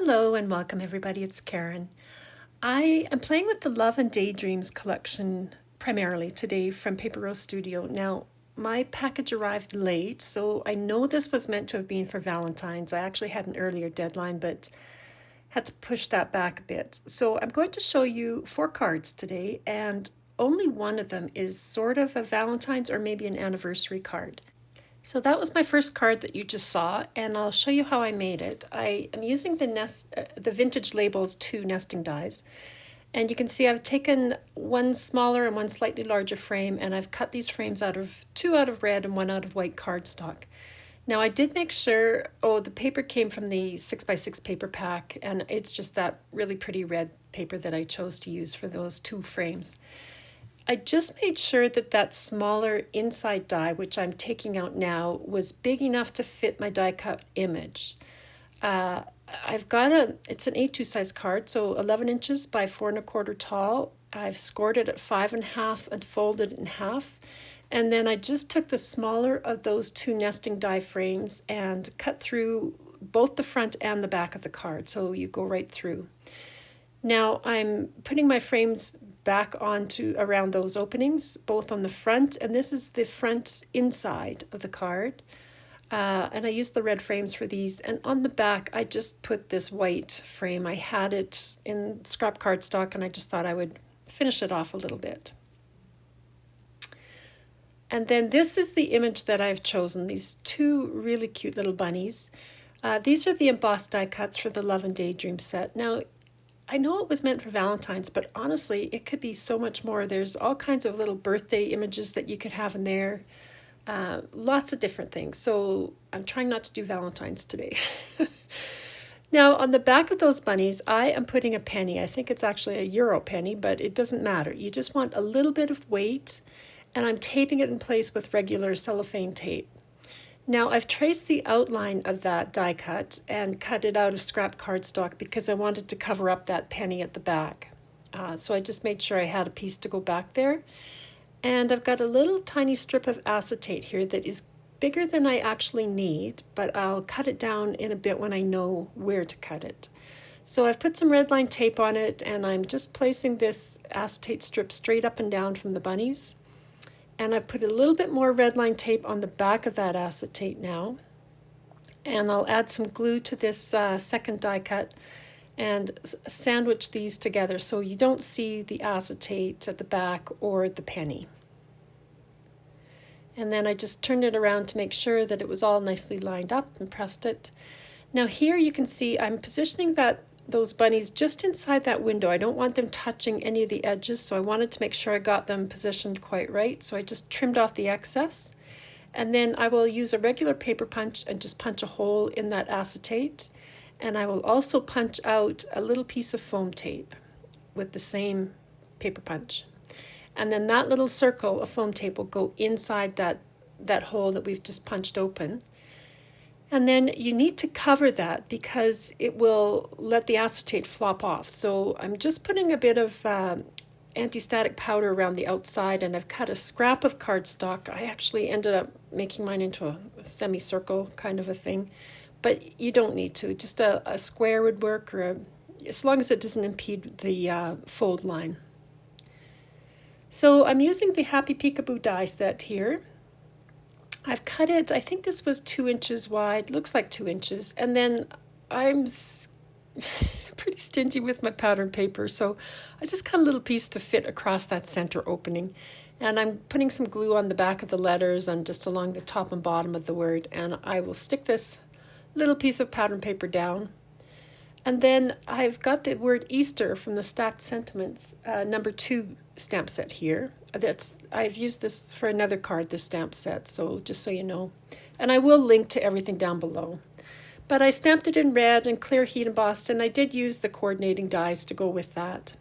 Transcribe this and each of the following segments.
Hello and welcome everybody, it's Karen. I am playing with the Love and Daydreams collection primarily today from Paper Rose Studio. Now, my package arrived late, so I know this was meant to have been for Valentine's. I actually had an earlier deadline, but had to push that back a bit. So I'm going to show you 4 cards today, and only one of them is sort of a Valentine's or maybe an anniversary card. So that was my first card that you just saw, and I'll show you how I made it. I am using the Vintage Labels 2 nesting dies, and you can see I've taken one smaller and one slightly larger frame, and I've cut these frames out of 2 out of red and 1 out of white cardstock. Now I did make sure, the paper came from the 6x6 paper pack, and it's just that really pretty red paper that I chose to use for those 2 frames. I just made sure that that smaller inside die, which I'm taking out now, was big enough to fit my die cut image. It's an A2 size card, so 11 inches by 4 1/4 tall. I've scored it at 5 1/2 and folded it in half. And then I just took the smaller of those 2 nesting die frames and cut through both the front and the back of the card, so you go right through. Now I'm putting my frames back onto around those openings, both on the front, and this is the front inside of the card. And I used the red frames for these. And on the back, I just put this white frame. I had it in scrap cardstock, and I just thought I would finish it off a little bit. And then this is the image that I've chosen, these 2 really cute little bunnies. These are the embossed die cuts for the Love and Daydream set. Now, I know it was meant for Valentine's, but honestly, it could be so much more. There's all kinds of little birthday images that you could have in there. Lots of different things. So I'm trying not to do Valentine's today. Now, on the back of those bunnies, I am putting a penny. I think it's actually a euro penny, but it doesn't matter. You just want a little bit of weight, and I'm taping it in place with regular cellophane tape. Now I've traced the outline of that die cut and cut it out of scrap cardstock because I wanted to cover up that penny at the back. So I just made sure I had a piece to go back there. And I've got a little tiny strip of acetate here that is bigger than I actually need, but I'll cut it down in a bit when I know where to cut it. So I've put some red line tape on it, and I'm just placing this acetate strip straight up and down from the bunnies. And I've put a little bit more red line tape on the back of that acetate now. And I'll add some glue to this second die cut and sandwich these together so you don't see the acetate at the back or the penny. And then I just turned it around to make sure that it was all nicely lined up and pressed it. Now here you can see I'm positioning those bunnies just inside that window. I don't want them touching any of the edges, so I wanted to make sure I got them positioned quite right. So I just trimmed off the excess. And then I will use a regular paper punch and just punch a hole in that acetate. And I will also punch out a little piece of foam tape with the same paper punch. And then that little circle of foam tape will go inside that hole that we've just punched open. And then you need to cover that because it will let the acetate flop off. So I'm just putting a bit of anti-static powder around the outside, and I've cut a scrap of cardstock. I actually ended up making mine into a semicircle kind of a thing, but you don't need to. Just a square would work, or as long as it doesn't impede the fold line. So I'm using the Happy Peekaboo die set here. I've cut it, I think this was 2 inches wide, looks like 2 inches, and then I'm pretty stingy with my pattern paper, so I just cut a little piece to fit across that center opening. And I'm putting some glue on the back of the letters and just along the top and bottom of the word, and I will stick this little piece of pattern paper down. And then I've got the word Easter from the Stacked Sentiments number 2 stamp set here. I've used this for another card, this stamp set, so just so you know. And I will link to everything down below. But I stamped it in red and clear heat embossed, and I did use the coordinating dies to go with that.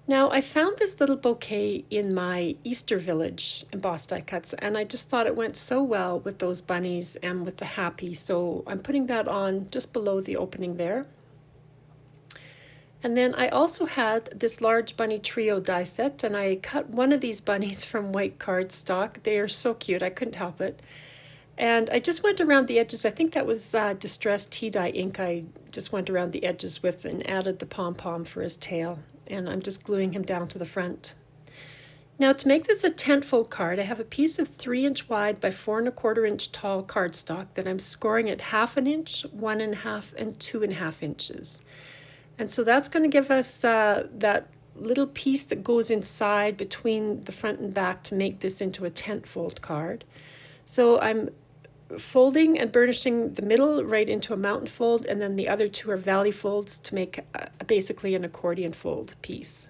Now I found this little bouquet in my Easter Village embossed die cuts, and I just thought it went so well with those bunnies and with the happy, so I'm putting that on just below the opening there. And then I also had this large bunny trio die set, and I cut one of these bunnies from white cardstock. They are so cute, I couldn't help it. And I just went around the edges. I think that was Distress Tea Dye ink I just went around the edges with and added the pom-pom for his tail. And I'm just gluing him down to the front. Now to make this a tentfold card, I have a piece of 3-inch wide by 4¼ inch tall cardstock that I'm scoring at 1/2 inch, 1½ and 2½ inches. And so that's going to give us that little piece that goes inside between the front and back to make this into a tentfold card. So I'm folding and burnishing the middle right into a mountain fold, and then the other two are valley folds to make basically an accordion fold piece.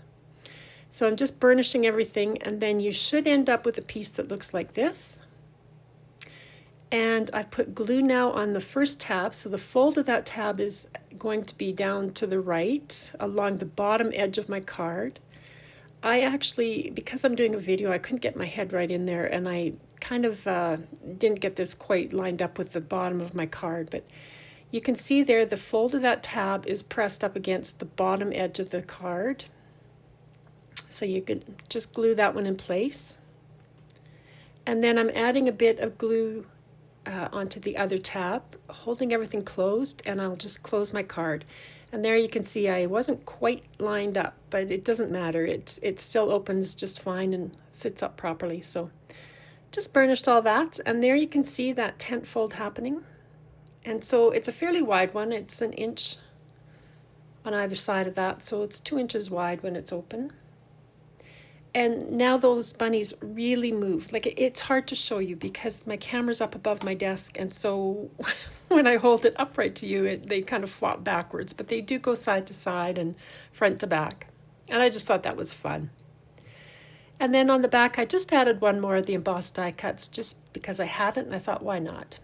So I'm just burnishing everything, and then you should end up with a piece that looks like this. And I've put glue now on the first tab, so the fold of that tab is going to be down to the right along the bottom edge of my card. I actually, because I'm doing a video, I couldn't get my head right in there, and I kind of didn't get this quite lined up with the bottom of my card, but you can see there the fold of that tab is pressed up against the bottom edge of the card. So you could just glue that one in place. And then I'm adding a bit of glue onto the other tab, holding everything closed, and I'll just close my card. And there you can see I wasn't quite lined up, but it doesn't matter. It still opens just fine and sits up properly. So just burnished all that, and there you can see that tent fold happening. And so it's a fairly wide one. It's 1 inch on either side of that, so it's 2 inches wide when it's open. And now those bunnies really move. Like, it's hard to show you because my camera's up above my desk, and so when I hold it upright to you, they kind of flop backwards, but they do go side to side and front to back. And I just thought that was fun. And then on the back, I just added one more of the embossed die cuts just because I had it, and I thought, why not?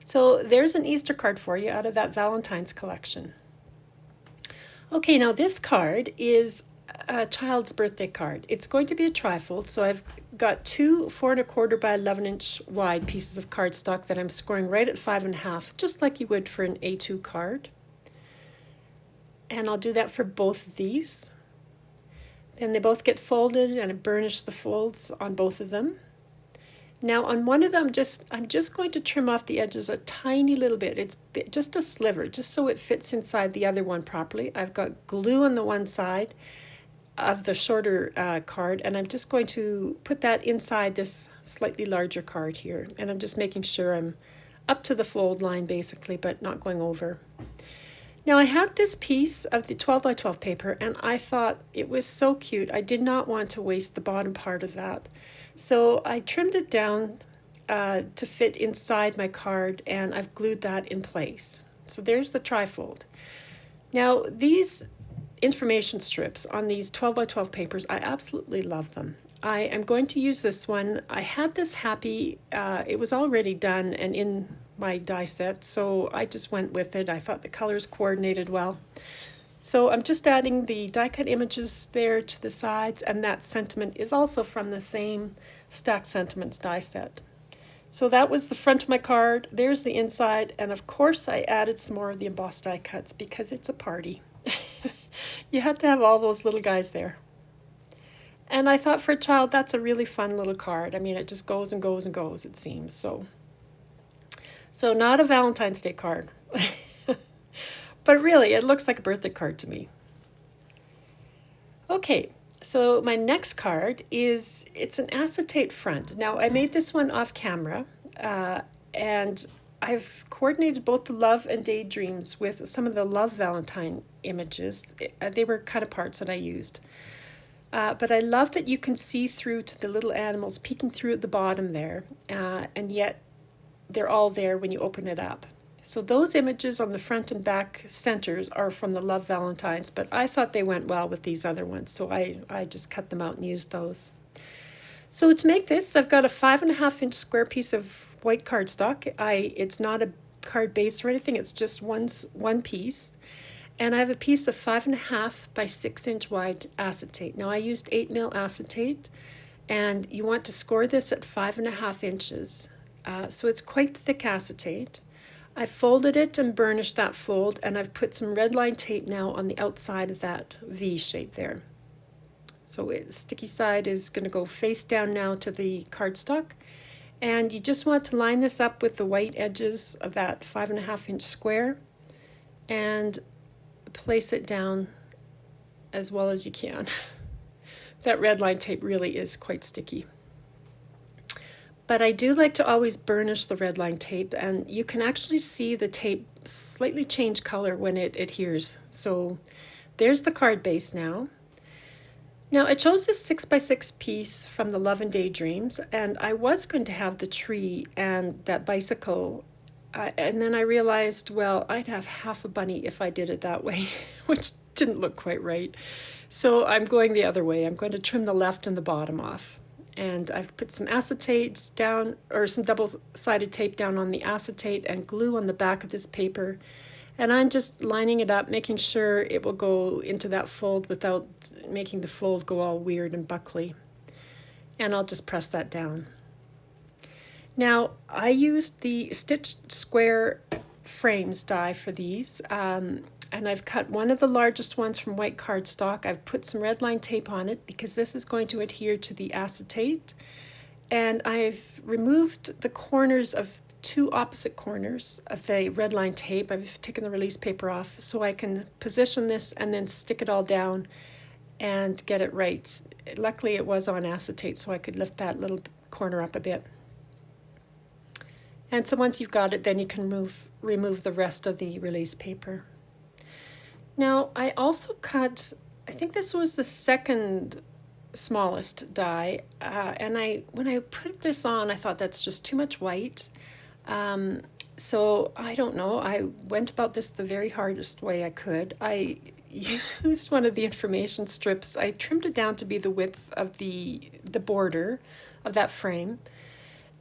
So there's an Easter card for you out of that Valentine's collection. Okay, now this card is a child's birthday card. It's going to be a trifold, so I've got two 4¼ by 11-inch wide pieces of cardstock that I'm scoring right at 5½, just like you would for an A2 card. And I'll do that for both of these. Then they both get folded, and I burnish the folds on both of them. Now on one of them, I'm just going to trim off the edges a tiny little bit. It's just a sliver, just so it fits inside the other one properly. I've got glue on the one side of the shorter card, and I'm just going to put that inside this slightly larger card here. And I'm just making sure I'm up to the fold line basically, but not going over. Now I had this piece of the 12 by 12 paper, and I thought it was so cute. I did not want to waste the bottom part of that. So I trimmed it down to fit inside my card, and I've glued that in place. So there's the trifold. Now these information strips on these 12 by 12 papers, I absolutely love them. I am going to use this one. I had this happy, it was already done and in my die set, so I just went with it. I thought the colors coordinated well. So I'm just adding the die cut images there to the sides, and that sentiment is also from the same Stacked Sentiments die set. So that was the front of my card. There's the inside, and of course I added some more of the embossed die cuts because it's a party. You had to have all those little guys there. And I thought for a child, that's a really fun little card. I mean, it just goes and goes and goes, it seems. So not a Valentine's Day card. But really, it looks like a birthday card to me. Okay, so my next card it's an acetate front. Now, I made this one off camera, and I've coordinated both the Love and Daydreams with some of the Love Valentine images. They were cut aparts that I used. But I love that you can see through to the little animals peeking through at the bottom there, and yet they're all there when you open it up. So those images on the front and back centers are from the Love Valentines, but I thought they went well with these other ones, so I just cut them out and used those. So to make this, I've got a 5½ inch square piece of white cardstock. It's not a card base or anything, it's just one piece. And I have a piece of 5½ by 6 inch wide acetate. Now I used 8mm acetate, and you want to score this at 5½ inches. So it's quite thick acetate. I folded it and burnished that fold, and I've put some red line tape now on the outside of that V shape there. So the sticky side is going to go face down now to the cardstock, And you just want to line this up with the white edges of that 5.5-inch square and place it down as well as you can. That red line tape really is quite sticky. But I do like to always burnish the red line tape, and you can actually see the tape slightly change color when it adheres. So there's the card base now. Now I chose this 6x6 piece from the Love and Daydreams, and I was going to have the tree and that bicycle, and then I realized, well, I'd have half a bunny if I did it that way, which didn't look quite right. So I'm going the other way. I'm going to trim the left and the bottom off. And I've put some acetate down, or some double-sided tape down on the acetate and glue on the back of this paper. And I'm just lining it up, making sure it will go into that fold without making the fold go all weird and buckly. And I'll just press that down. Now, I used the Stitch Square Frames die for these, and I've cut one of the largest ones from white cardstock. I've put some red line tape on it because this is going to adhere to the acetate. And I've removed the corners of two opposite corners of the red line tape. I've taken the release paper off so I can position this and then stick it all down and get it right. Luckily it was on acetate, so I could lift that little corner up a bit. And so once you've got it, then you can remove the rest of the release paper. Now I also cut, I think this was the second smallest die, and when I put this on, I thought that's just too much white. So I don't know, I went about this the very hardest way I could. I used one of the information strips. I trimmed it down to be the width of the border of that frame.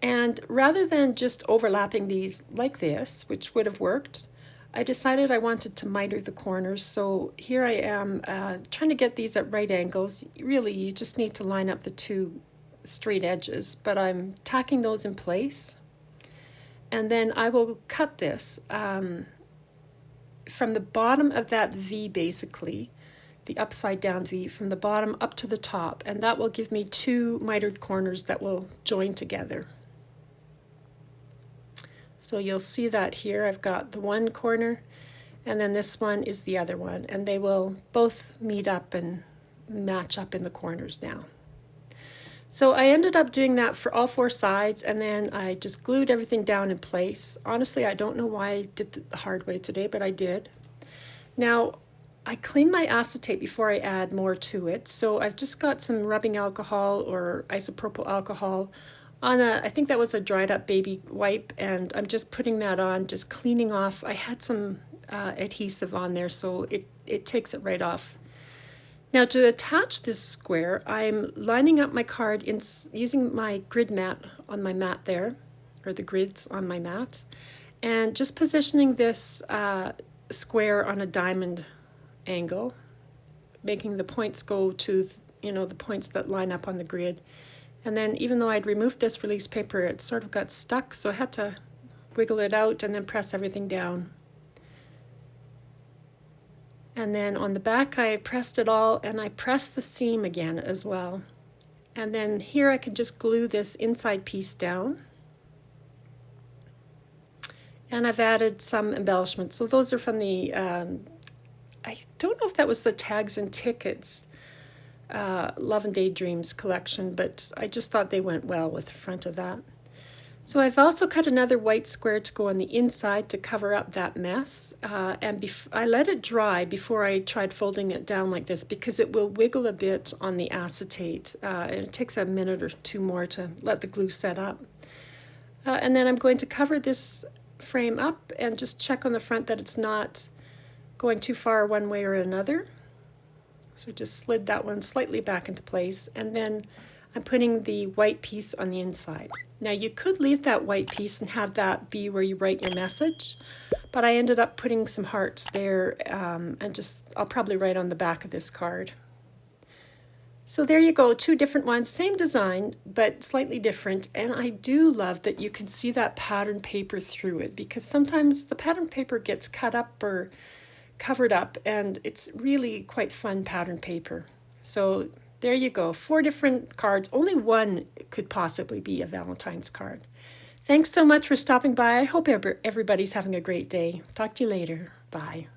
And rather than just overlapping these like this, which would have worked, I decided I wanted to miter the corners. So here I am trying to get these at right angles. Really, you just need to line up the two straight edges, but I'm tacking those in place. And then I will cut this from the bottom of that V, basically, the upside down V, from the bottom up to the top. And that will give me two mitered corners that will join together. So you'll see that here. I've got the one corner, and then this one is the other one, and they will both meet up and match up in the corners now. So I ended up doing that for all four sides, and then I just glued everything down in place. Honestly, I don't know why I did it the hard way today, but I did. Now, I clean my acetate before I add more to it, so I've just got some rubbing alcohol or isopropyl alcohol on I think that was a dried up baby wipe, and I'm just putting that on, just cleaning off. I had some adhesive on there, so it takes it right off. Now to attach this square, I'm lining up my card using my grid mat on my mat there, or the grids on my mat, and just positioning this square on a diamond angle, making the points go to, the points that line up on the grid. And then even though I'd removed this release paper, it sort of got stuck, so I had to wiggle it out and then press everything down. And then on the back I pressed it all, and I pressed the seam again as well. And then here I could just glue this inside piece down. And I've added some embellishments. So those are from the, I don't know if that was the Tags and Tickets Love and Daydreams collection, but I just thought they went well with the front of that. So I've also cut another white square to go on the inside to cover up that mess, and I let it dry before I tried folding it down like this, because it will wiggle a bit on the acetate, and it takes a minute or two more to let the glue set up. And then I'm going to cover this frame up and just check on the front that it's not going too far one way or another. So just slid that one slightly back into place, and then I'm putting the white piece on the inside. Now you could leave that white piece and have that be where you write your message, but I ended up putting some hearts there, and I'll probably write on the back of this card. So there you go, two different ones, same design, but slightly different. And I do love that you can see that pattern paper through it, because sometimes the pattern paper gets cut up or covered up, and it's really quite fun pattern paper. So there you go, 4 different cards. Only one could possibly be a Valentine's card. Thanks so much for stopping by. I hope everybody's having a great day. Talk to you later. Bye.